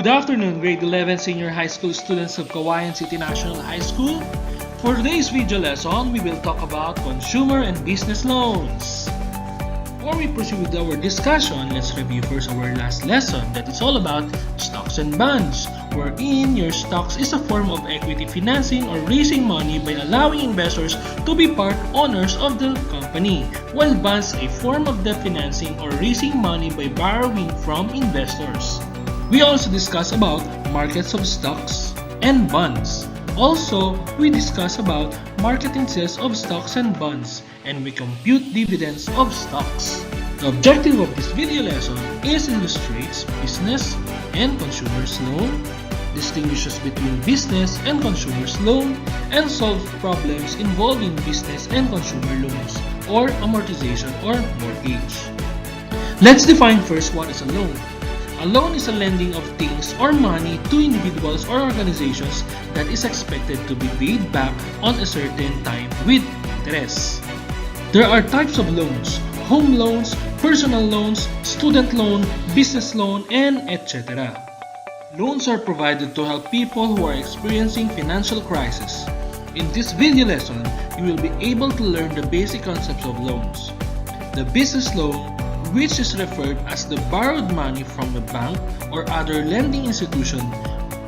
Good afternoon, grade 11 senior high school students of Kawayan City National High School. For today's video lesson, we will talk about consumer and business loans. Before we proceed with our discussion, let's review first our last lesson that is all about stocks and bonds, wherein your stocks is a form of equity financing or raising money by allowing investors to be part owners of the company, while bonds a form of debt financing or raising money by borrowing from investors. We also discuss about markets of stocks and bonds. Also, we discuss about market indices of stocks and bonds, and we compute dividends of stocks. The objective of this video lesson is illustrates business and consumers loan, distinguishes between business and consumers loan, and solves problems involving business and consumer loans or amortization or mortgage. Let's define first what is a loan. A loan is a lending of things or money to individuals or organizations that is expected to be paid back on a certain time with interest. There are types of loans: home loans, personal loans, student loan, business loan, and etc. Loans are provided to help people who are experiencing financial crisis. In this video lesson, you will be able to learn the basic concepts of loans. The business loan, which is referred as the borrowed money from a bank or other lending institution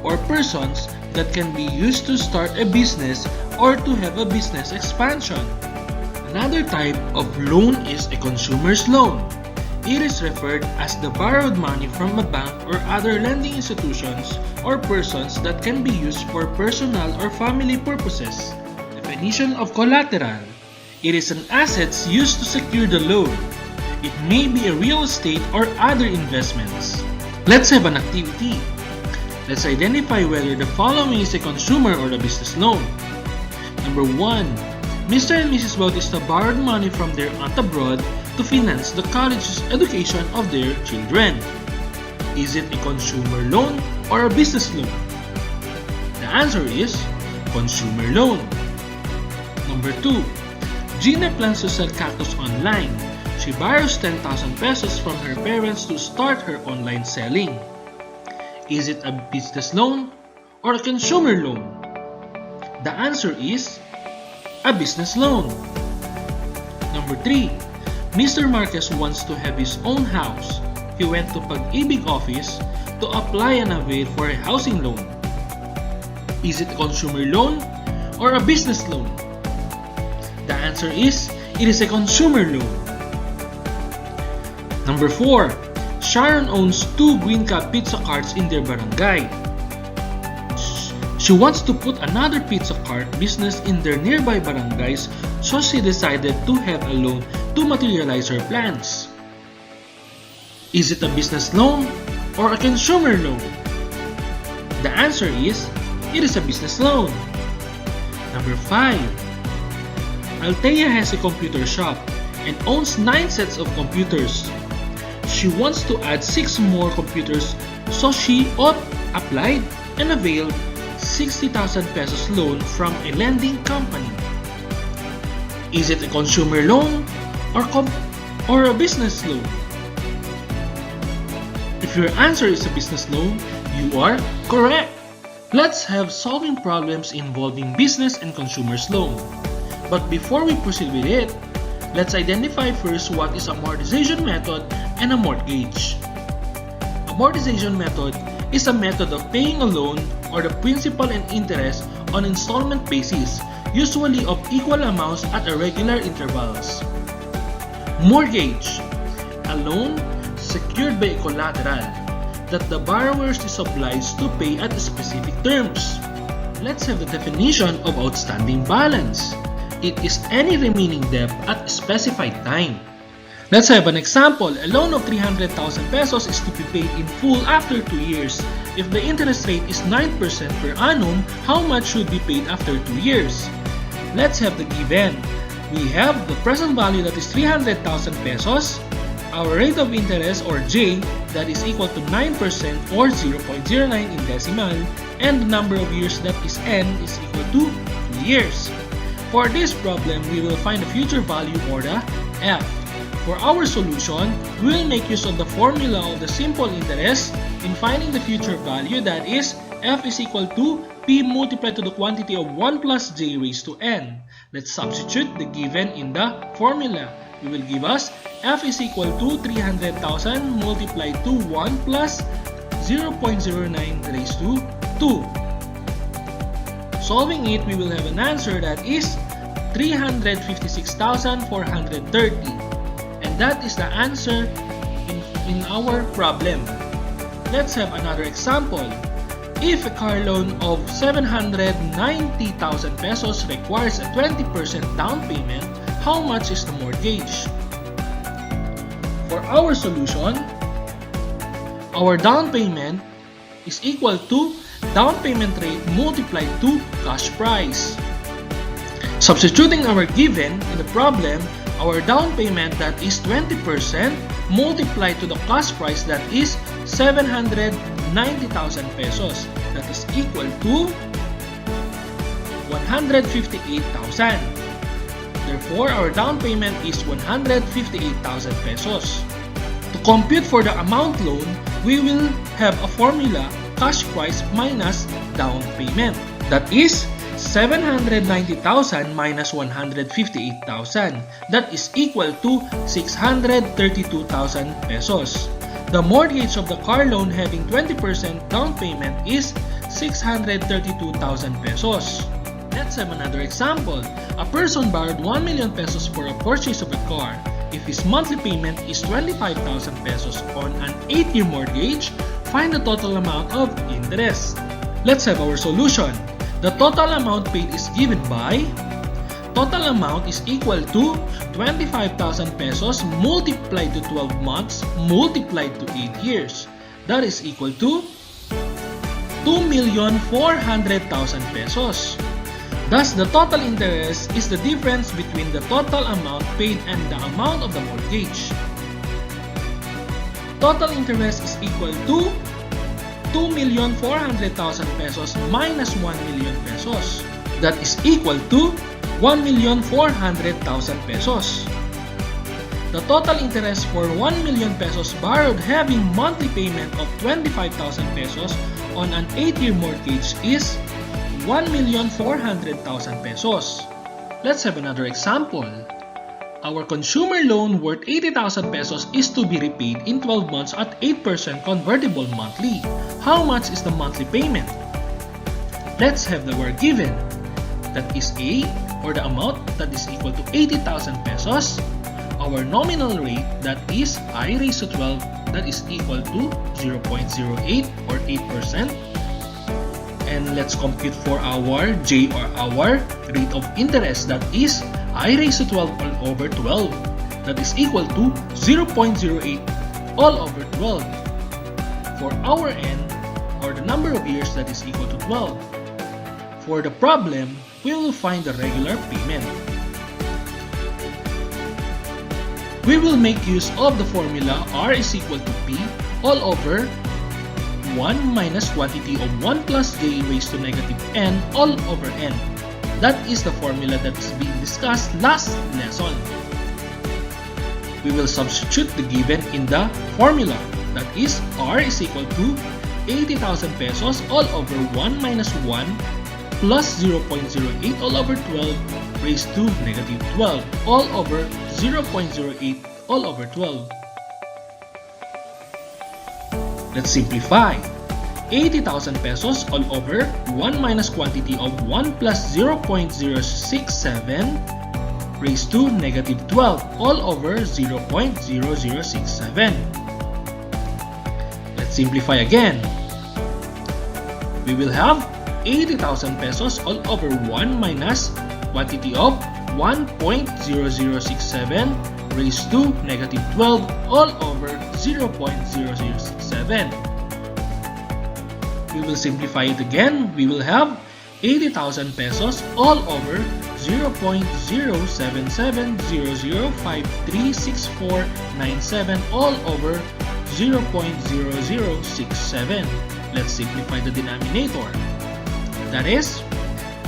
or persons that can be used to start a business or to have a business expansion. Another type of loan is a consumer's loan. It is referred as the borrowed money from a bank or other lending institutions or persons that can be used for personal or family purposes. Definition of collateral. It is an asset used to secure the loan. It may be a real estate or other investments. Let's have an activity. Let's identify whether the following is a consumer or a business loan. Number 1. Mr. and Mrs. Bautista borrowed money from their aunt abroad to finance the college education of their children. Is it a consumer loan or a business loan? The answer is consumer loan. Number 2. Gina plans to sell cactus online. She borrows 10,000 pesos from her parents to start her online selling. Is it a business loan or a consumer loan? The answer is a business loan. Number 3. Mr. Marquez wants to have his own house. He went to Pag-ibig office to apply and avail for a housing loan. Is it a consumer loan or a business loan? The answer is, it is a consumer loan. Number 4. Sharon owns 2 Green Cup pizza carts in their barangay. She wants to put another pizza cart business in their nearby barangays, so she decided to have a loan to materialize her plans. Is it a business loan or a consumer loan? The answer is, it is a business loan. Number 5. Althea has a computer shop and owns 9 sets of computers. She wants to add 6 more computers, so she applied and availed 60,000 pesos loan from a lending company. Is it a consumer loan or a business loan? If your answer is a business loan, you are correct. Let's have solving problems involving business and consumer's loan. But before we proceed with it, let's identify first what is amortization method and a mortgage. Amortization method is a method of paying a loan or the principal and interest on installment basis, usually of equal amounts at irregular intervals. Mortgage, a loan secured by a collateral that the borrower is obliged to pay at specific terms. Let's have the definition of outstanding balance. It is any remaining debt at a specified time. Let's have an example. A loan of 300,000 pesos is to be paid in full after 2 years. If the interest rate is 9% per annum, how much should be paid after 2 years? Let's have the given. We have the present value that is 300,000 pesos, our rate of interest or J that is equal to 9% or 0.09 in decimal, and the number of years that is N is equal to 2 years. For this problem, we will find the future value or the F. For our solution, we will make use of the formula of the simple interest in finding the future value, that is f is equal to p multiplied to the quantity of 1 plus j raised to n. Let's substitute the given in the formula. It will give us f is equal to 300,000 multiplied to 1 plus 0.09 raised to 2. Solving it, we will have an answer that is 356,430. And that is the answer in our problem. Let's have another example. If a car loan of 790,000 pesos requires a 20% down payment, how much is the mortgage? For our solution, our down payment is equal to down payment rate multiplied to cash price. Substituting our given in the problem, our down payment, that is 20%, multiplied to the cost price, that is 790,000 pesos. That is equal to 158,000. Therefore, our down payment is 158,000 pesos. To compute for the amount loan, we will have a formula, cash price minus down payment. That is 790,000 minus 158,000. That is equal to 632,000 pesos. The mortgage of the car loan having 20% down payment is 632,000 pesos. Let's have another example. A person borrowed 1 million pesos for a purchase of a car. If his monthly payment is 25,000 pesos on an 8-year mortgage, find the total amount of interest. Let's have our solution. The total amount paid is given by total amount is equal to 25,000 pesos multiplied to 12 months multiplied to 8 years. That is equal to 2,400,000 pesos. Thus, the total interest is the difference between the total amount paid and the amount of the mortgage. Total interest is equal to 2,400,000 pesos minus 1 million pesos. That is equal to 1,400,000 pesos. The total interest for 1 million pesos borrowed having monthly payment of 25,000 pesos on an 8-year mortgage is 1,400,000 pesos. Let's have another example. Our consumer loan worth 80,000 pesos is to be repaid in 12 months at 8% convertible monthly. How much is the monthly payment? Let's have the word given. That is A, or the amount, that is equal to 80,000 pesos. Our nominal rate, that is I raised to 12, that is equal to 0.08 or 8%. And let's compute for our J, or our rate of interest, that is I raised to 12 all over 12. That is equal to 0.08 all over 12. For our N, or the number of years, that is equal to 12. For the problem, we will find the regular payment. We will make use of the formula R is equal to P all over 1 minus quantity of 1 plus j raised to negative n all over n. That is the formula that is being discussed last lesson. We will substitute the given in the formula. That is R is equal to 80,000 pesos all over 1 minus 1 plus 0.08 all over 12 raised to negative 12 all over 0.08 all over 12. Let's simplify. 80,000 pesos all over 1 minus quantity of 1 plus 0.067 raised to negative 12 all over 0.0067. Let's simplify again. We will have 80,000 pesos all over 1 minus quantity of 1.0067 raised to negative 12 all over 0.0067. We will simplify it again. We will have 80,000 pesos all over 0.07700536497 all over 0.0067. Let's simplify the denominator. That is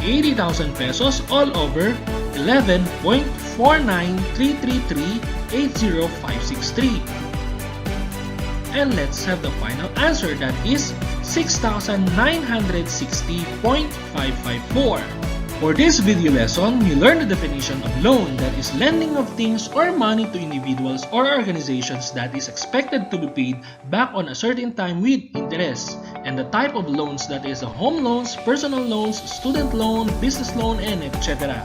80,000 pesos all over 11.4933380,563. And let's have the final answer, that is 6,960.554. For this video lesson, we learned the definition of loan, that is lending of things or money to individuals or organizations that is expected to be paid back on a certain time with interest, and the type of loans, that is home loans, personal loans, student loan, business loan, and etc.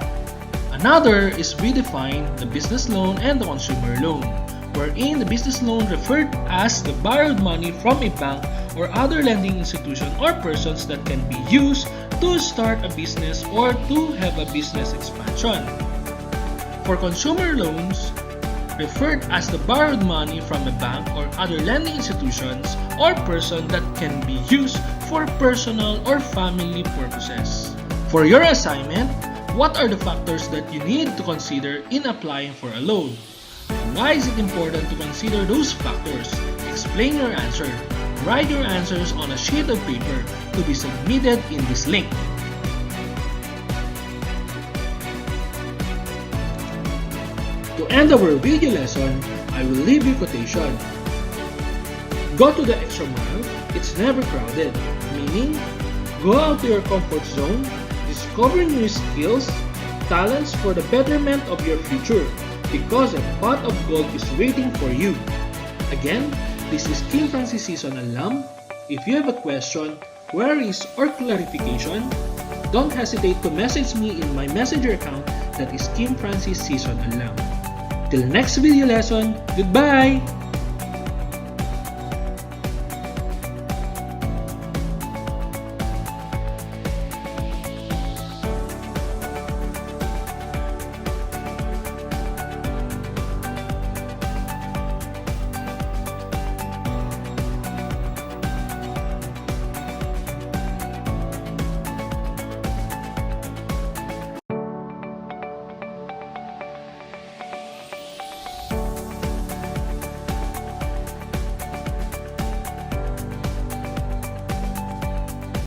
Another is we define the business loan and the consumer loan, wherein the business loan referred as the borrowed money from a bank or other lending institution or persons that can be used to start a business or to have a business expansion. For consumer loans, referred as the borrowed money from a bank or other lending institutions or person that can be used for personal or family purposes. For your assignment, what are the factors that you need to consider in applying for a loan? Why is it important to consider those factors? Explain your answer. Write your answers on a sheet of paper to be submitted in this link. To end our video lesson, I will leave you quotation. Go to the extra mile, it's never crowded. Meaning, go out to your comfort zone, discover new skills, talents for the betterment of your future, because a pot of gold is waiting for you. Again, this is Kim Francis Season alum. If you have a question, queries, or clarification, don't hesitate to message me in my messenger account, that is Kim Francis Season alum. Till next video lesson, goodbye!